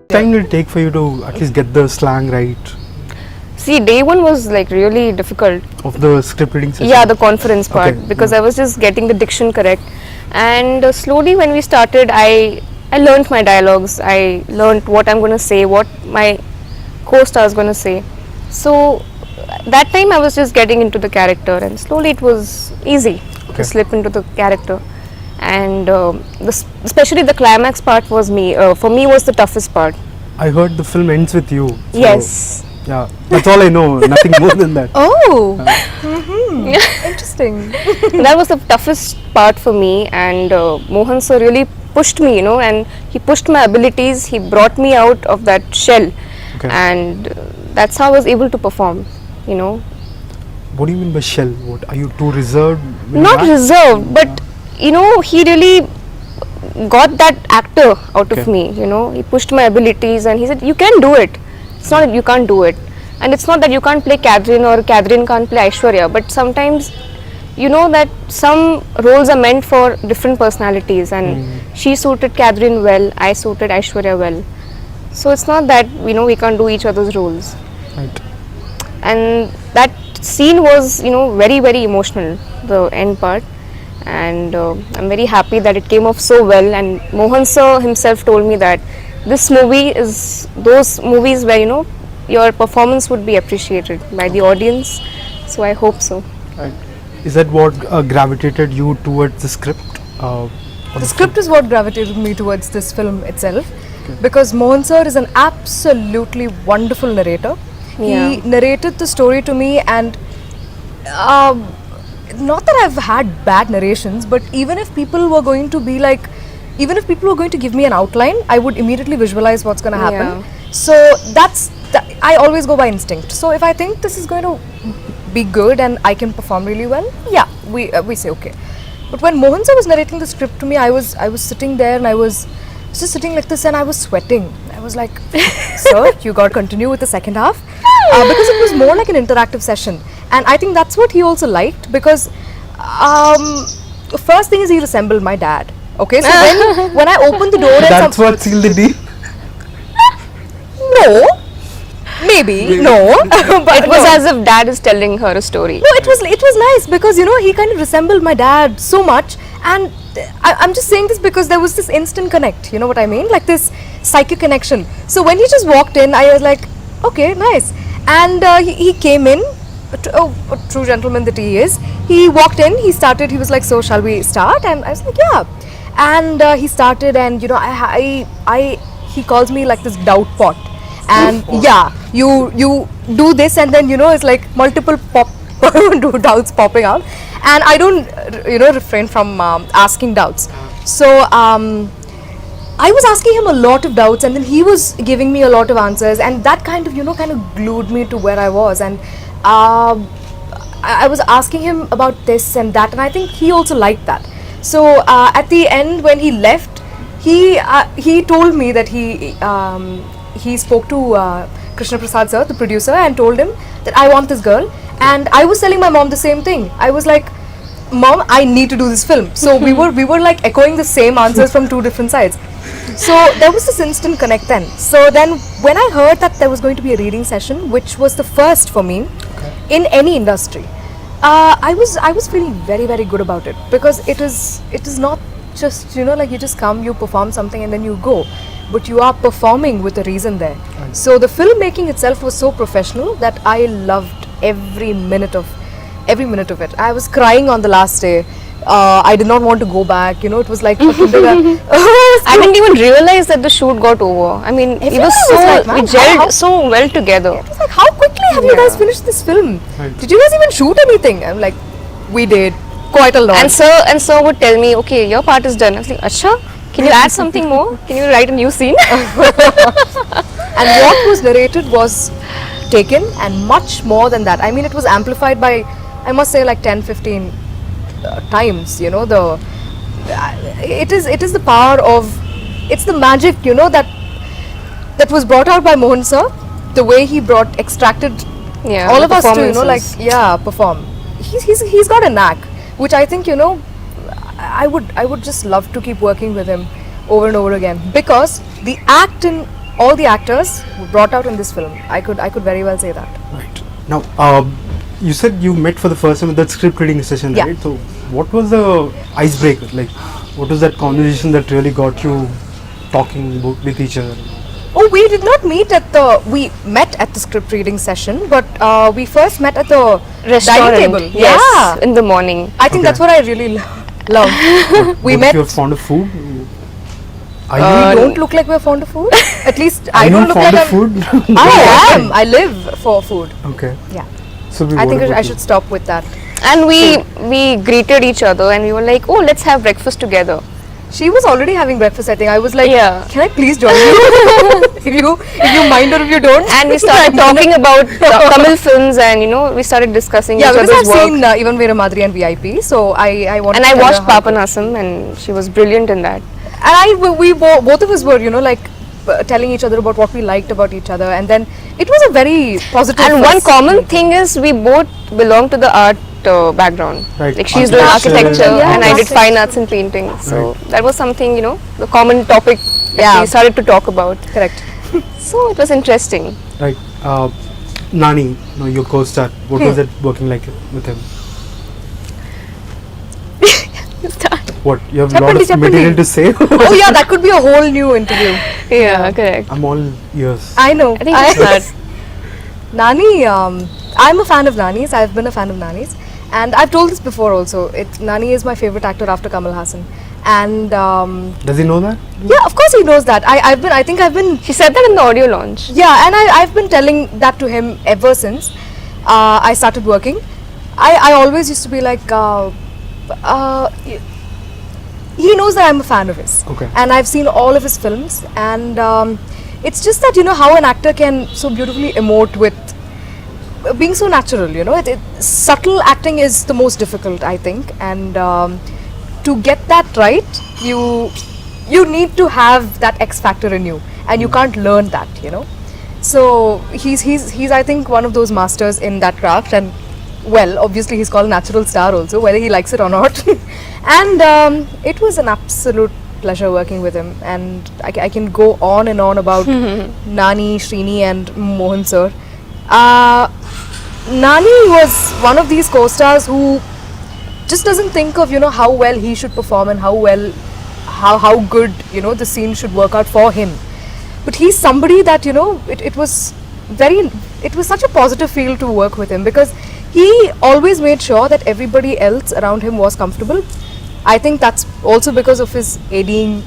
Time did it take for you to at least get the slang right See, day one was like really difficult. of the script reading session? Yeah, the conference part, Okay, because yeah. I was just getting the diction correct, and slowly when we started, I learned my dialogues. I learned what I'm going to say, what my co-star is going to say. So that time I was just getting into the character, and slowly it was easy Okay. to slip into the character. And especially the climax part was for me was the toughest part. I heard the film ends with you. so- Yes. Yeah, that's all I know. Nothing more than that. Oh, interesting. That was the toughest part for me, and Mohan sir really pushed me, and he pushed my abilities. He brought me out of that shell, Okay. and that's how I was able to perform. What do you mean by shell? What are you too reserved? when Not you act? reserved, but he really got that actor out of Okay. me. He pushed my abilities, and he said, "You can do it. It's not that you can't do it, and it's not that you can't play Catherine or Catherine can't play Aishwarya, but sometimes." That some roles are meant for different personalities, and she suited Catherine well, I suited Aishwarya well. So it's not that we can't do each other's roles. Right. And that scene was very very emotional, the end part, and I'm very happy that it came off so well. And Mohan sir himself told me that this movie is those movies where your performance would be appreciated by the audience. So I hope so. Right. Is that what gravitated you towards the script? Or The script is what gravitated me towards this film itself, because Mohan sir is an absolutely wonderful narrator. Yeah. He narrated the story to me, and not that I've had bad narrations, but even if people were going to give me an outline, I would immediately visualize what's going to happen. Yeah. So I always go by instinct. So if I think this is going to be good and I can perform really well, yeah, we say okay. But when Mohan sir was narrating the script to me, I was sitting there, and I was just sitting like this, and I was sweating. I was like, "Sir, you got to continue with the second half," because it was more like an interactive session, and I think that's what he also liked, because the first thing is he resembled my dad. Okay, so when I opened the door, and that's what sealed the deal. no, maybe no, but It was no. as if dad is telling her a story. No, it was nice, because he kind of resembled my dad so much, and I'm just saying this because there was this instant connect. You know what I mean? Like this psychic connection. So when he just walked in, I was like, okay, nice. And he came in, a true gentleman that he is. He walked in. He started. He was like, "So shall we start?" And I was like, "Yeah." And he started, and he calls me like this doubt pot. And yeah, you do this, and then it's like multiple doubts popping out, and I don't refrain from asking doubts. So I was asking him a lot of doubts, and then he was giving me a lot of answers, and that kind of glued me to where I was. And I was asking him about this and that, and I think he also liked that. So at the end, when he left, he told me that he spoke to Krishna Prasad sir, the producer, and told him that I want this girl. And I was telling my mom the same thing. I was like, "Mom, I need to do this film." So we were like echoing the same answers from two different sides. So there was this instant connect then. So then when I heard that there was going to be a reading session, which was the first for me in any industry, I was feeling very very good about it, because it is not just like you just come, you perform something, and then you go, but you are performing with a reason there. So the filmmaking itself was so professional that I loved every minute of it. I was crying on the last day. I did not want to go back. It was like I didn't even realize that the shoot got over. I mean, it was Everyone was like, we "Man, gelled so well together. It was like, how quickly have you guys finished this film? Right. Did you guys even shoot anything? I'm like, we did quite a lot. And sir would tell me, "Okay, your part is done." I was like, "Acha, can you add something more? Can you write a new scene?" And what was narrated was taken, and much more than that. I mean, it was amplified by, I must say, like 10-15 times. It is the power of, it's the magic that was brought out by Mohan sir, the way he extracted Yeah, all the of us to performances. perform. He's got a knack, which I think I would just love to keep working with him over and over again, because the act in all the actors were brought out in this film. I could very well say that. Right. Now, you said you met for the first time at that script reading session, Yeah. right? So, what was the icebreaker? Like, what was that conversation that really got you talking with each other? Oh, we did not meet at the. We met at the script reading session, but we first met at the Restaurant. dining table. Yes, Yeah, in the morning. I think Okay. that's what I really love. We Both met. of you are fond of food? Are We you don't look like we're fond of food. At least are I you don't look fond like of food? I am. I live for food. Okay. Yeah. So, I think I should stop with that. And we greeted each other and we were like, oh, let's have breakfast together. She was already having breakfast, I think. I was like, Yeah. can I please join you? if you mind or if you don't. And we started talking about Tamil films, and we started discussing Yeah, each because I've other's work. seen even Vera Madri and VIP, so I wanted And to I tell watched her how- Papanasam, and she was brilliant in that. And both of us were, like telling each other about what we liked about each other, and then it was a very positive. And one first common meeting. thing is we both belong to the art background. Right. Like she's doing Architecture. architecture, Yeah. and I did Architecture. fine arts and painting. So Right. that was something, the common topic that Yeah. we started to talk about. Correct. So it was interesting. Right. Nani, your co-star, what was it working like with him? What? You have a lot of Chappandi. material to say? Oh yeah, that could be a whole new interview. Yeah, correct. I'm all ears. I know. I think it's that. Nani, I'm a fan of Nani's. I've been a fan of Nani's, and I've told this before also. Nani is my favorite actor after Kamal Hassan, and Does he know that? yeah, of course he knows that. I think I've been She said that in the audio launch. yeah, and I've been telling that to him ever since I started working. I always used to be like, he knows that I'm a fan of his, Okay. and I've seen all of his films, and it's just that how an actor can so beautifully emote with being so natural. Subtle acting is the most difficult, I think, and to get that right, you need to have that X factor in you, and you can't learn that. So he's I think one of those masters in that craft, and well, obviously he's called a natural star also, whether he likes it or not. And it was an absolute pleasure working with him, and I can go on and on about Nani, Srini and Mohan sir. Nani was one of these co-stars who just doesn't think of how well he should perform and how good the scene should work out for him. But he's somebody that it was such a positive feel to work with him, because he always made sure that everybody else around him was comfortable. I think that's also because of his ADing.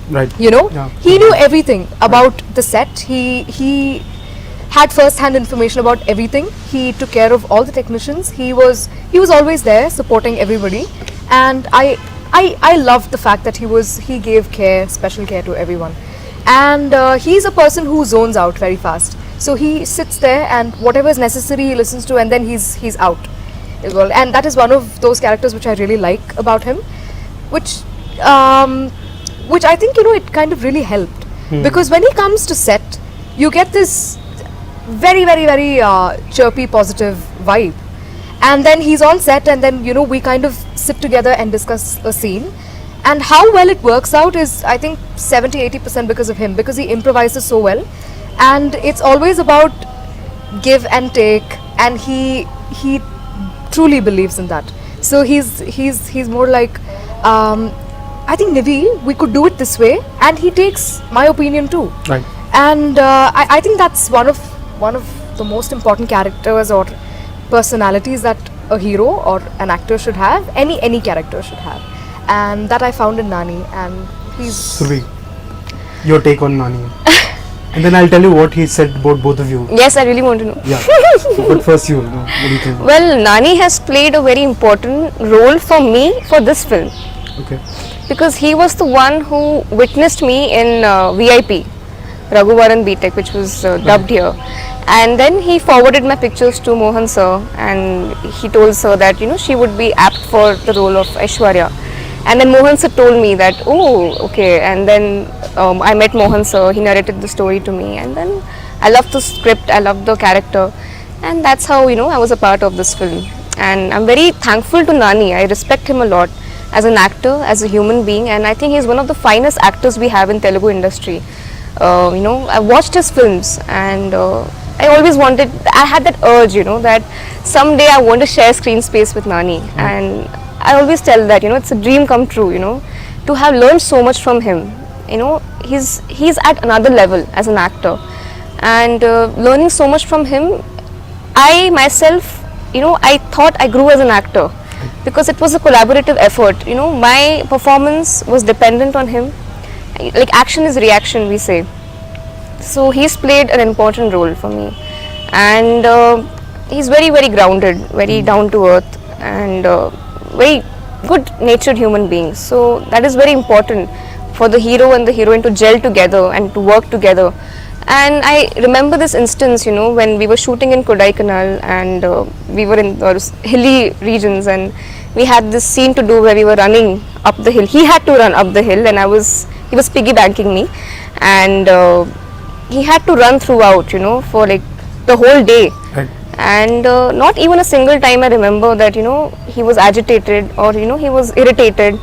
Right. Yeah. He knew everything about the set. He had first-hand information about everything. He took care of all the technicians. He was always there supporting everybody, and I loved the fact that he gave special care to everyone. And he's a person who zones out very fast. So he sits there, and whatever is necessary he listens to, and then he's out as well. And that is one of those characters which I really like about him, which I think it kind of really helped, because when he comes to set, you get this very very very chirpy positive vibe, and then he's on set, and then we kind of sit together and discuss a scene. And how well it works out is, I think, 70-80% because of him, because he improvises so well, and it's always about give and take, and he truly believes in that. So he's more like, I think, Nivi, we could do it this way, and he takes my opinion too. Right. And I think that's one of the most important characters or personalities that a hero or an actor should have, any character should have, and that I found in Nani. And he's Surabhi, your take on Nani. And then I'll tell you what he said about both of you. Yes, I really want to know. Yeah. But first what do you think? Well, Nani has played a very important role for me for this film, Okay. because he was the one who witnessed me in VIP, Raghuvaran BTech, which was dubbed here. And then he forwarded my pictures to Mohan sir, and he told sir that she would be apt for the role of Aishwarya. And then Mohan sir told me that, oh, okay. And then I met Mohan sir, he narrated the story to me, and then I loved the script, I loved the character, and that's how I was a part of this film. And I'm very thankful to Nani. I respect him a lot, as an actor, as a human being, and I think he's one of the finest actors we have in Telugu industry. I watched his films, and I always wanted, I had that urge, that someday I want to share screen space with Nani, and I always tell that, it's a dream come true, to have learned so much from him. He's at another level as an actor, and learning so much from him, I myself, I thought I grew as an actor because it was a collaborative effort. My performance was dependent on him. Like action is reaction, we say. So he's played an important role for me, and he's very, very grounded, very down to earth, and very good natured human being. So that is very important for the hero and the heroine to gel together and to work together. And I remember this instance, when we were shooting in Kodaikanal, and we were in those hilly regions, and we had this scene to do where we were running up the hill. He had to run up the hill, and he was piggybanking me, and he had to run throughout, for like the whole day. Right. And not even a single time I remember that, he was agitated or, he was irritated.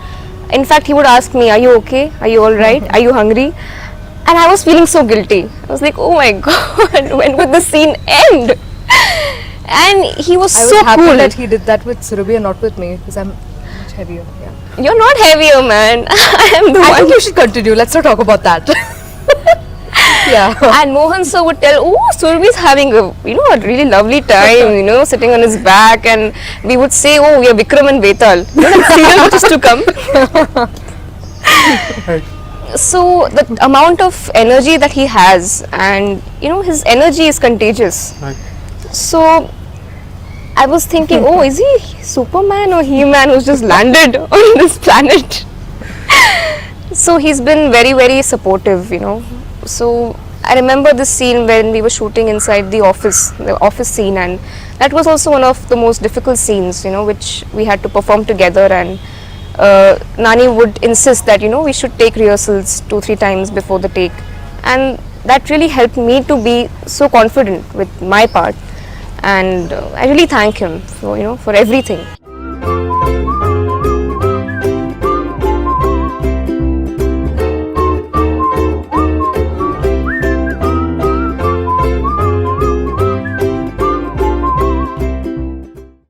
In fact, he would ask me, "Are you okay? Are you alright? Are you hungry?" And I was feeling so guilty. I was like, oh my god, when would the scene end? And he was I was so happy cool. that he did that with Surabhi and not with me, because I'm much heavier. Yeah. You're not heavier, man. I am the I one. think you should continue. Let's not talk about that. Yeah. And Mohan sir would tell, oh, Surabhi's having a really lovely time, sitting on his back, and we would say, oh, we are Vikram and Betal. That serial which is to come. Right. So the amount of energy that he has, and his energy is contagious. Right. So I was thinking, oh, is he Superman or He-Man who's just landed on this planet? So he's been very, very supportive, So I remember this scene when we were shooting inside the office scene, and that was also one of the most difficult scenes, which we had to perform together. And Nani would insist that, we should take rehearsals 2-3 times before the take. And that really helped me to be so confident with my part. And I really thank him for, for everything.